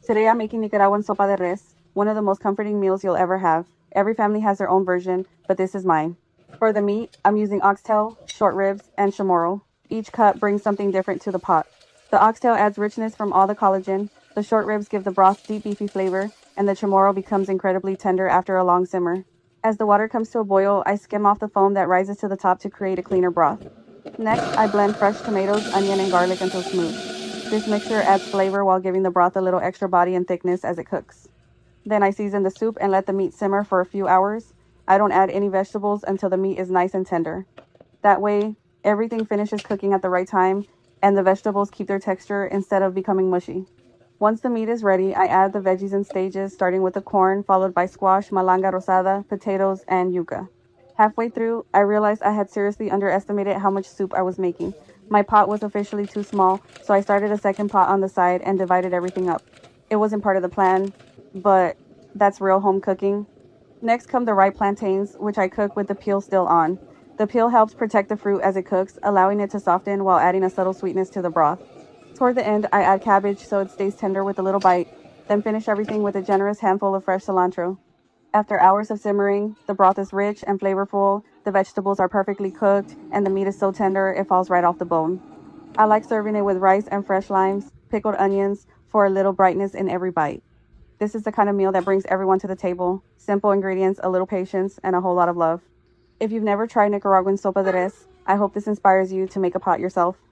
Today I'm making Nicaraguan sopa de res, one of the most comforting meals you'll ever have. Every family has their own version, but this is mine. For the meat, I'm using oxtail, short ribs, and chamorro. Each cut brings something different to the pot. The oxtail adds richness from all the collagen, the short ribs give the broth deep beefy flavor, and the chamorro becomes incredibly tender after a long simmer. As the water comes to a boil, I skim off the foam that rises to the top to create a cleaner broth. Next, I blend fresh tomatoes, onion, and garlic until smooth. This mixture adds flavor while giving the broth a little extra body and thickness as it cooks. Then I season the soup and let the meat simmer for a few hours. I don't add any vegetables until the meat is nice and tender. That way, everything finishes cooking at the right time and the vegetables keep their texture instead of becoming mushy. Once the meat is ready, I add the veggies in stages, starting with the corn, followed by squash, malanga rosada, potatoes, and yuca. Halfway through, I realized I had seriously underestimated how much soup I was making. My pot was officially too small, so I started a second pot on the side and divided everything up. It wasn't part of the plan, but that's real home cooking. Next come the ripe plantains, which I cook with the peel still on. The peel helps protect the fruit as it cooks, allowing it to soften while adding a subtle sweetness to the broth. Toward the end, I add cabbage so it stays tender with a little bite, then finish everything with a generous handful of fresh cilantro. After hours of simmering, the broth is rich and flavorful, the vegetables are perfectly cooked, and the meat is so tender it falls right off the bone. I like serving it with rice and fresh limes, pickled onions, for a little brightness in every bite. This is the kind of meal that brings everyone to the table. Simple ingredients, a little patience, and a whole lot of love. If you've never tried Nicaraguan sopa de res, I hope this inspires you to make a pot yourself.